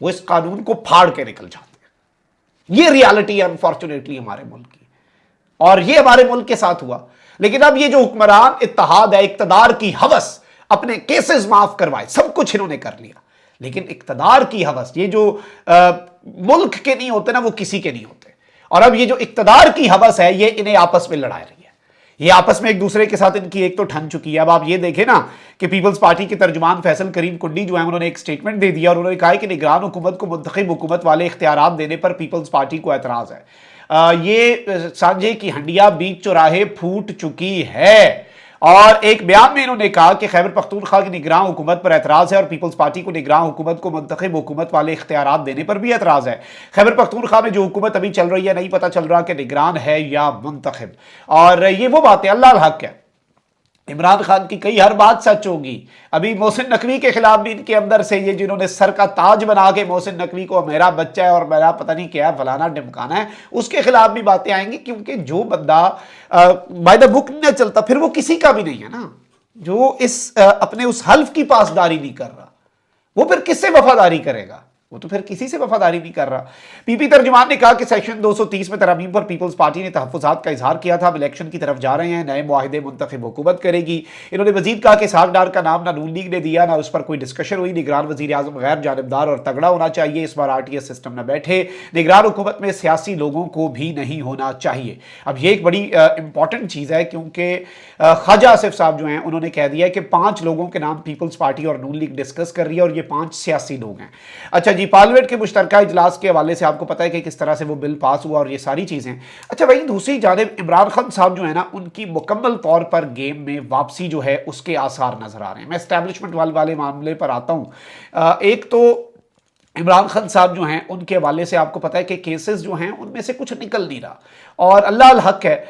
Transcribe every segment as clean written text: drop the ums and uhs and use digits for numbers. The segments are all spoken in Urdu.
وہ اس قانون کو پھاڑ کے نکل جاتے ہیں۔ یہ ریالٹی ہے انفارچونیٹلی ہمارے ملک کی، اور یہ ہمارے ملک کے ساتھ ہوا۔ لیکن اب یہ جو حکمران اتحاد ہے، اقتدار کی ہوس، اپنے کیسز معاف کروائے، سب کچھ انہوں نے کر لیا، لیکن اقتدار کی ہوس، یہ جو ملک کے نہیں ہوتے نا، وہ کسی کے نہیں ہوتے، اور اب یہ جو اقتدار کی ہوس ہے، یہ انہیں آپس میں لڑا رہی ہے، یہ آپس میں ایک دوسرے کے ساتھ ان کی ایک تو ٹھن چکی ہے۔ اب آپ یہ دیکھیں نا کہ پیپلز پارٹی کے ترجمان فیصل کریم کنڈی جو ہیں، انہوں نے ایک سٹیٹمنٹ دے دیا اور انہوں نے کہا کہ نگران حکومت کو منتخب حکومت والے اختیارات دینے پر پیپلز پارٹی کو اعتراض ہے۔ یہ سانجے کی ہنڈیا بیچ چوراہے پھوٹ چکی ہے، اور ایک بیان میں انہوں نے کہا کہ خیبر پختونخوا کی نگراں حکومت پر اعتراض ہے اور پیپلز پارٹی کو نگراں حکومت کو منتخب حکومت والے اختیارات دینے پر بھی اعتراض ہے۔ خیبر پختونخوا میں جو حکومت ابھی چل رہی ہے، نہیں پتہ چل رہا کہ نگران ہے یا منتخب، اور یہ وہ باتیں اللہ الحق ہے۔ عمران خان کی کئی ہر بات سچ ہوگی، ابھی محسن نقوی کے خلاف بھی ان کے اندر سے یہ جنہوں نے سر کا تاج بنا کے محسن نقوی کو میرا بچہ ہے اور میرا پتہ نہیں کیا ہے فلانا ڈمکانا ہے، اس کے خلاف بھی باتیں آئیں گی، کیونکہ جو بندہ بائی دا بک نہیں چلتا پھر وہ کسی کا بھی نہیں ہے نا۔ جو اپنے اس حلف کی پاسداری نہیں کر رہا، وہ پھر کس سے وفاداری کرے گا؟ وہ تو پھر کسی سے وفاداری نہیں کر رہا۔ پی پی ترجمان نے کہا کہ سیکشن 230 میں ترامیم پر پیپلز پارٹی نے تحفظات کا اظہار کیا تھا، اب الیکشن کی طرف جا رہے ہیں، نئے معاہدے منتخب حکومت کرے گی۔ انہوں نے مزید کہا کہ اسحاق ڈار کا نام نہ نون لیگ نے دیا، نہ اس پر کوئی ڈسکشن ہوئی۔ نگران وزیر اعظم غیر جانبدار اور تگڑا ہونا چاہیے، اس بار آر ٹی ایس سسٹم نہ بیٹھے، نگران حکومت میں سیاسی لوگوں کو بھی نہیں ہونا چاہیے۔ اب یہ ایک بڑی امپورٹنٹ چیز ہے، کیونکہ خواجہ آصف صاحب جو ہیں انہوں نے کہہ دیا کہ 5 لوگوں کے نام پیپلز پارٹی اور نون لیگ ڈسکس کر رہی ہے اور یہ 5 سیاسی لوگ ہیں۔ اچھا جی، پارلیمنٹ کے مشترکہ اجلاس کے حوالے سے آپ کو پتہ ہے کہ کس طرح سے وہ بل پاس ہوا اور یہ ساری چیزیں۔ اچھا وہی دوسری جانب عمران خان صاحب جو ہے نا، ان کی مکمل طور پر گیم میں واپسی جو ہے اس کے آثار نظر آ رہے ہیں۔ میں اسٹیبلشمنٹ والے معاملے پر آتا ہوں۔ ایک تو عمران خان صاحب جو ہیں ان کے حوالے سے آپ کو پتہ ہے کہ کیسز جو ہیں ان میں سے کچھ نکل نہیں رہا، اور اللہ الحق ہے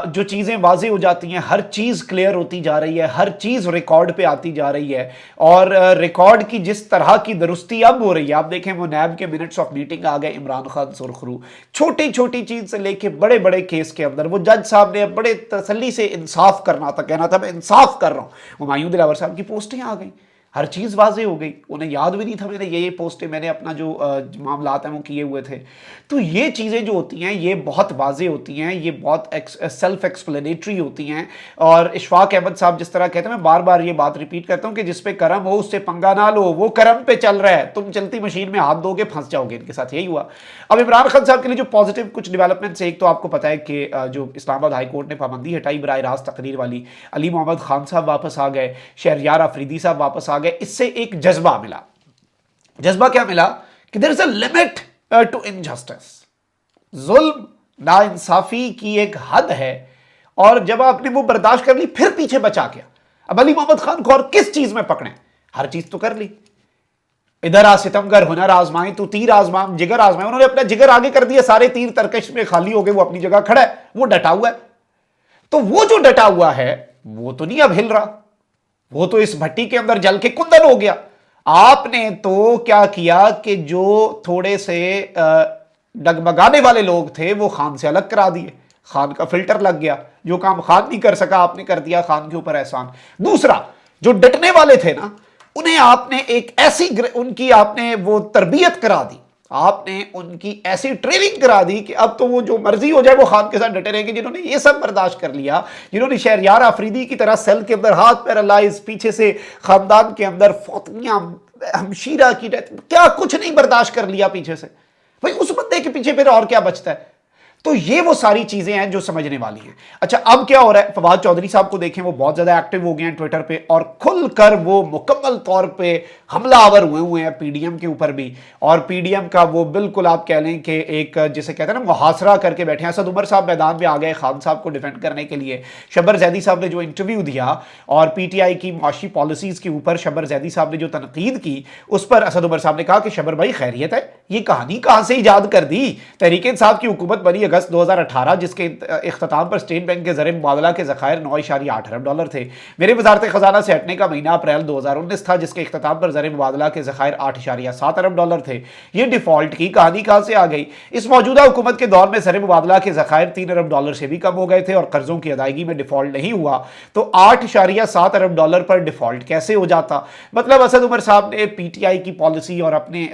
جو چیزیں واضح ہو جاتی ہیں، ہر چیز کلیئر ہوتی جا رہی ہے، ہر چیز ریکارڈ پہ آتی جا رہی ہے، اور ریکارڈ کی جس طرح کی درستی اب ہو رہی ہے، آپ دیکھیں وہ نیب کے منٹس آف میٹنگ آ گئے، عمران خان سرخرو، چھوٹی چھوٹی چیز سے لے کے بڑے بڑے کیس کے اندر وہ جج صاحب نے بڑے تسلی سے انصاف کرنا تھا، کہنا تھا میں انصاف کر رہا ہوں، ہمایوں دلاور صاحب کی پوسٹیں آ گئیں، ہر چیز واضح ہو گئی، انہیں یاد بھی نہیں تھا میں نے یہ پوسٹیں، میں نے اپنا جو معاملات ہیں وہ کیے ہوئے تھے۔ تو یہ چیزیں جو ہوتی ہیں یہ بہت واضح ہوتی ہیں، یہ بہت سیلف ایکسپلینیٹری ہوتی ہیں، اور اشفاق احمد صاحب جس طرح کہتے ہیں، میں بار بار یہ بات ریپیٹ کرتا ہوں کہ جس پہ کرم ہو اس سے پنگا نہ لو، وہ کرم پہ چل رہا ہے، تم چلتی مشین میں ہاتھ دو گے پھنس جاؤ گے، ان کے ساتھ یہی ہوا۔ اب عمران خان صاحب کے لیے جو پازیٹیو کچھ ڈیولپمنٹس، ایک تو آپ کو پتہ ہے کہ جو اسلام آباد ہائی کورٹ نے پابندی ہٹائی براہ راست تقریر والی، علی محمد خان صاحب واپس آ گئے، شہریار آفریدی صاحب واپس آ گئے، اس سے ایک جذبہ ملا۔ جذبہ کیا ملا کہ there is a limit to injustice، ظلم ناانصافی کی ایک حد ہے، اور جب آپ نے وہ برداشت کر لی پھر پیچھے بچا گیا۔ اب علی محمد خان کو اور کس چیز میں پکڑیں؟ ہر چیز تو کر لی، ادھر آ ستمگر ہنر آزمائیں تو تیر آزمائیں جگر آزمائیں، انہوں نے اپنا جگر آگے کر دیا، سارے تیر ترکش میں خالی ہو گئے، وہ اپنی جگہ کھڑا ہے، وہ ڈٹا ہوا ہے۔ تو وہ جو ڈٹا ہوا ہے وہ تو نہیں اب ہل رہا، وہ تو اس بھٹی کے اندر جل کے کندن ہو گیا۔ آپ نے تو کیا کیا کہ جو تھوڑے سے ڈگمگانے والے لوگ تھے وہ خان سے الگ کرا دیے، خان کا فلٹر لگ گیا، جو کام خان نہیں کر سکا آپ نے کر دیا، خان کے اوپر احسان۔ دوسرا، جو ڈٹنے والے تھے نا انہیں آپ نے ایک ایسی ان کی آپ نے وہ تربیت کرا دی، آپ نے ان کی ایسی ٹریننگ کرا دی کہ اب تو وہ جو مرضی ہو جائے وہ خان کے ساتھ ڈٹے رہیں گے۔ جنہوں نے یہ سب برداشت کر لیا، جنہوں نے شہریار آفریدی کی طرح سیل کے اندر ہاتھ پیرالائز، پیچھے سے خاندان کے اندر فوتیاں، ہمشیرہ کی ڈیتھ، کیا کچھ نہیں برداشت کر لیا پیچھے سے، بھائی اس بندے کے پیچھے پھر اور کیا بچتا ہے؟ تو یہ وہ ساری چیزیں ہیں جو سمجھنے والی ہیں۔ اچھا اب کیا ہو رہا ہے؟ فواد چودھری صاحب کو دیکھیں، وہ بہت زیادہ ایکٹیو ہو گئے ہیں ٹویٹر پہ، اور کھل کر وہ مکمل طور پہ حملہ آور ہوئے ہیں پی ڈی ایم کے اوپر بھی، اور پی ڈی ایم کا وہ بالکل آپ کہہ لیں کہ ایک جسے کہتے ہیں نا محاصرہ کر کے بیٹھے ہیں۔ اسد عمر صاحب میدان میں آ گئے خان صاحب کو ڈیفینڈ کرنے کے لیے۔ شبر زیدی صاحب نے جو انٹرویو دیا اور پی ٹی آئی کی معاشی پالیسیز کے اوپر شبر زیدی صاحب نے جو تنقید کی، اس پر اسد عمر صاحب نے کہا کہ شبر بھائی خیریت ہے، یہ کہانی کہاں سے ایجاد کر دی؟ تحریک انصاف کی حکومت بنی اگست 2018 جس کے اختتام پر اسٹیٹ بینک کے زر مبادلہ کے ذخائر 9.8 ارب ڈالر تھے۔ میرے وزارت خزانہ سے ہٹنے کا مہینہ اپریل 2019 تھا جس کے اختتام پر زر مبادلہ کے ذخائر 8.7 ارب ڈالر تھے۔ یہ ڈیفالٹ کی کہانی کہاں سے آ گئی؟ اس موجودہ حکومت کے دور میں زر مبادلہ کے ذخائر 3 ارب ڈالر سے بھی کم ہو گئے تھے اور قرضوں کی ادائیگی میں ڈیفالٹ نہیں ہوا تو 8.7 ارب ڈالر پر ڈیفالٹ کیسے ہو جاتا؟ مطلب اسد عمر صاحب نے پی ٹی آئی کی پالیسی اور اپنے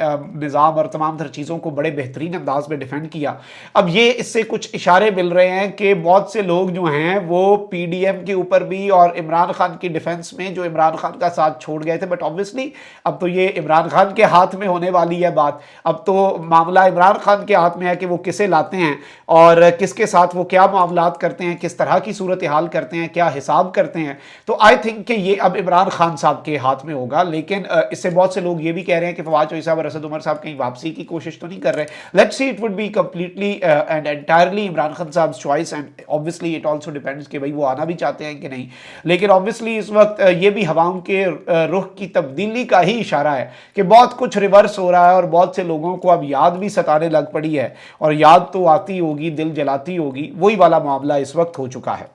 نظام اور تمام تر چیزوں کو بڑے بہترین انداز میں ڈیفینڈ کیا۔ اب یہ اس سے کچھ اشارے مل رہے ہیں کہ بہت سے لوگ جو ہیں وہ پی ڈی ایم کے اوپر بھی اور عمران خان کی ڈیفنس میں جو عمران خان کا ساتھ چھوڑ گئے تھے، بٹ obviously اب تو یہ عمران خان کے ہاتھ میں ہونے والی ہے بات۔ اب تو معاملہ عمران خان کے ہاتھ میں ہے کہ وہ کسے لاتے ہیں اور کس کے ساتھ وہ کیا معاملات کرتے ہیں، کس طرح کی صورتحال کرتے ہیں، کیا حساب کرتے ہیں۔ تو آئی تھنک کہ یہ اب عمران خان صاحب کے ہاتھ میں ہوگا، لیکن اس سے بہت سے لوگ یہ بھی کہہ رہے ہیں کہ فواد چوہدری صاحب اور اسد عمر صاحب کہیں واپسی کی کوشش تو نہیں کر رہے۔ Let's see, it would be completely and entirely Imran Khan Sahab choice and obviously it also depends کہ بھائی وہ آنا بھی چاہتے ہیں کہ نہیں۔ لیکن obviously اس وقت یہ بھی ہواؤں کے رخ کی تبدیلی کا ہی اشارہ ہے کہ بہت کچھ ریورس ہو رہا ہے اور بہت سے لوگوں کو اب یاد بھی ستانے لگ پڑی ہے، اور یاد تو آتی ہوگی دل جلاتی ہوگی، وہی والا معاملہ اس وقت ہو چکا ہے۔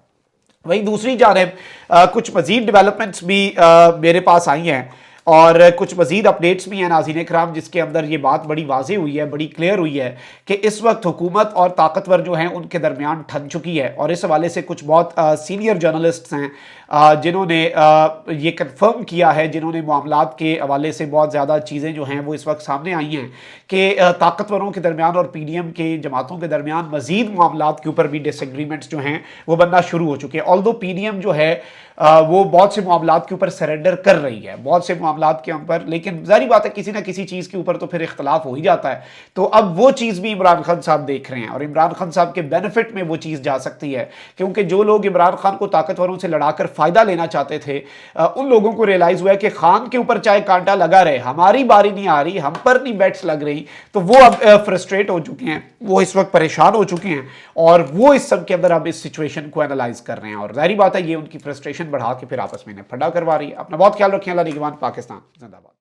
وہیں دوسری جانب کچھ مزید ڈیولپمنٹس بھی میرے پاس آئی ہیں اور کچھ مزید اپڈیٹس بھی ہیں ناظرین کرام، جس کے اندر یہ بات بڑی واضح ہوئی ہے، بڑی کلیئر ہوئی ہے کہ اس وقت حکومت اور طاقتور جو ہیں ان کے درمیان ٹھن چکی ہے۔ اور اس حوالے سے کچھ بہت سینئر جرنلسٹس ہیں جنہوں نے یہ کنفرم کیا ہے، جنہوں نے معاملات کے حوالے سے بہت زیادہ چیزیں جو ہیں وہ اس وقت سامنے آئی ہیں کہ طاقتوروں کے درمیان اور پی ڈی ایم کے جماعتوں کے درمیان مزید معاملات کے اوپر بھی ڈس ایگریمنٹس جو ہیں وہ بننا شروع ہو چکے ہیں۔ آلدو پی ڈی ایم جو ہے وہ بہت سے معاملات کے اوپر سرنڈر کر رہی ہے، بہت سے معاملات کے اوپر، لیکن ظاہری بات ہے کسی نہ کسی چیز کے اوپر تو پھر اختلاف ہو ہی جاتا ہے۔ تو اب وہ چیز بھی عمران خان صاحب دیکھ رہے ہیں اور عمران خان صاحب کے بینیفٹ میں وہ چیز جا سکتی ہے، کیونکہ جو لوگ عمران خان کو طاقتوروں سے لڑا کر فائدہ لینا چاہتے تھے ان لوگوں کو ریئلائز ہوا ہے کہ خان کے اوپر چاہے کانٹا لگا رہے، ہماری باری نہیں آ رہی، ہم پر نہیں بیٹس لگ رہی، تو وہ اب فرسٹریٹ ہو چکے ہیں، وہ اس وقت پریشان ہو چکے ہیں اور وہ اس سب کے اندر اب اس سچویشن کو انالائز کر رہے ہیں، اور ظاہری بات ہے یہ ان کی فرسٹریشن بڑھا کے پھر آپس میں انہیں پھڈا کروا رہی ہے۔ اپنا بہت خیال رکھیں، اللہ نگہبان، پاکستان زندہ باد۔